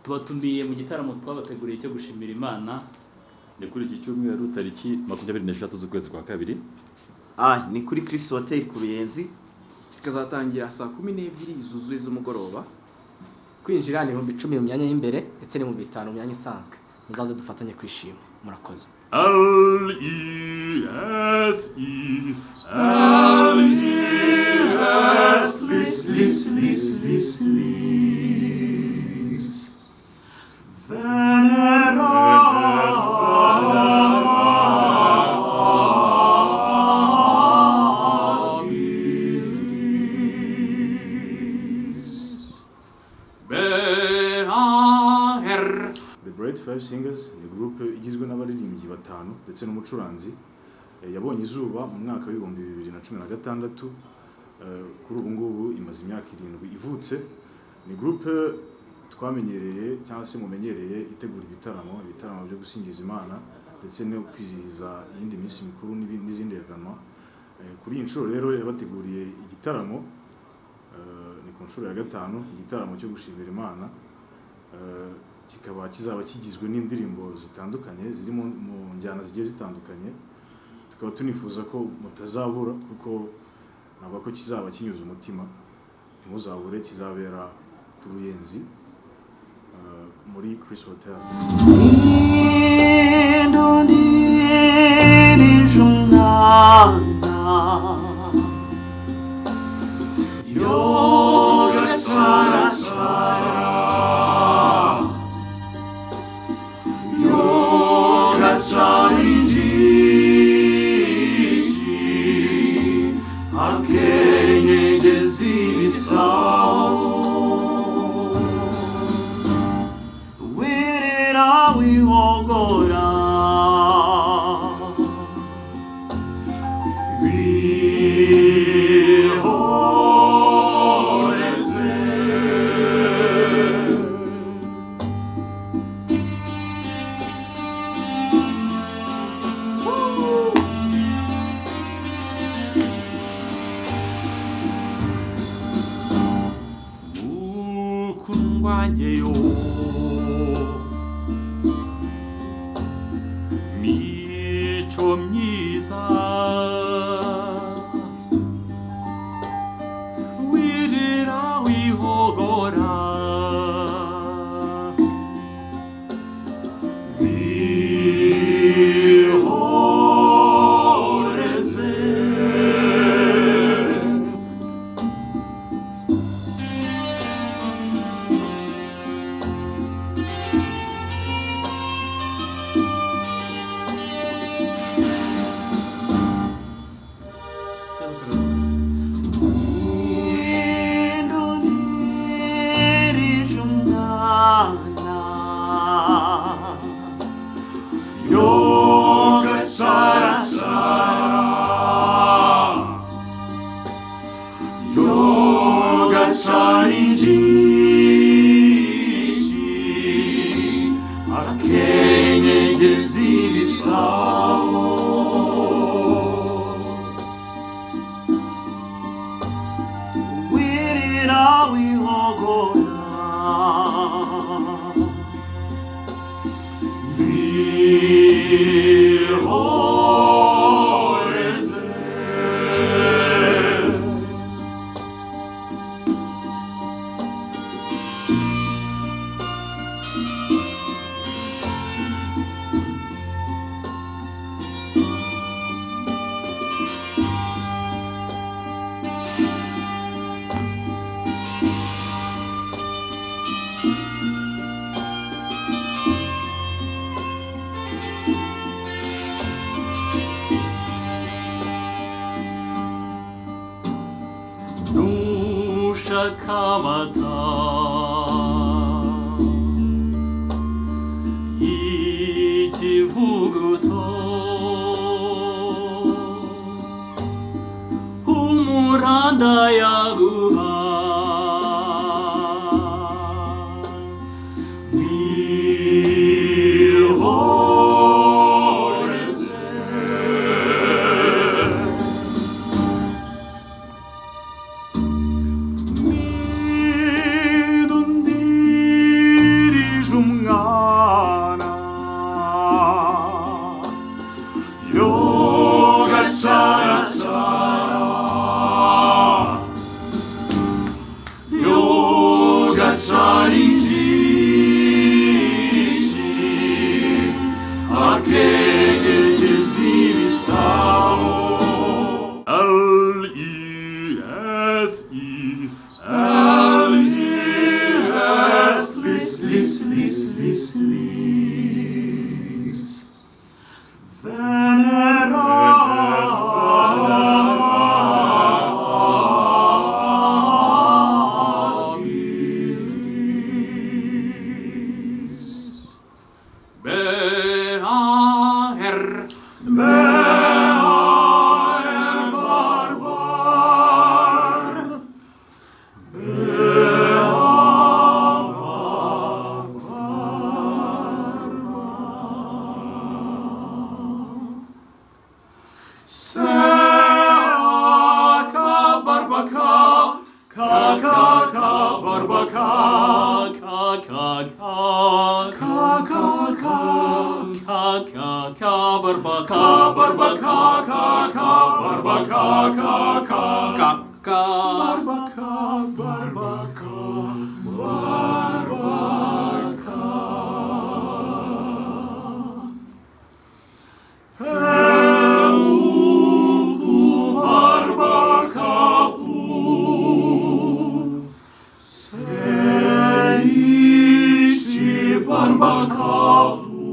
Tubatumiye mu gitaramo twabateguriye cyo gushimira Imana ni kuri iki cyumweru tariki 23 z'ukwezi kwa kabiri. Ni kuri Chris Hotel ku Ruyenzi, tukazatangira saa 12 zuzuye z'umugoroba. Kwinjira ni 10,000 mu myanya y'imbere ndetse ni 5,000 mu myanya isanzwe. Muzaze dufatanye kwishima. Murakoze. Singers ni groupe igizwe n'abaririmbyi batanu ndetse n'umucuranzi yabonye izuba mu mwaka wa 2016 kuri ubu ngubu imaze imyaka 7 ivutse. Ni groupe twamenyereye cyangwa se mumenyereye itegura ibitaramo byo gusingiza Imana ndetse no kwizihiza iyindi minsi mikuru n'izindi evenement. Kuri iyi nshuro rero yabateguriye igitaramo ni ku nshuro ya 5 igitaramo cyo gushimira Imana. Kikaba kizaba kigizwe n'indirimbo zitandukanye ziri mu njyana zigiye zitandukanye. Tukaba tunifuza ko mutazabura kuko nabwo ko kizaba kinyuze umutima. Muzabure, kizabera ku Ruyenzi muri Chris Hotel. nzayaguha wihoreze midundirije umwana yogacarachara yogacarinjishi akegegeza ibisabo L-E-S-E Lis Venerabilis Beaer barbar Seaka barbaka Kaka barbaka Kaka barbaka barbaka Kaka barbaka Kaka Kaka. barbaka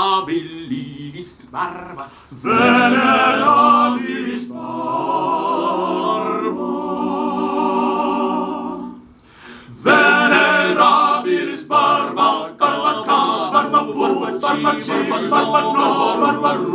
Venerabilis barba. Venerabilis barba Venerabilis barba Barba barba barba barba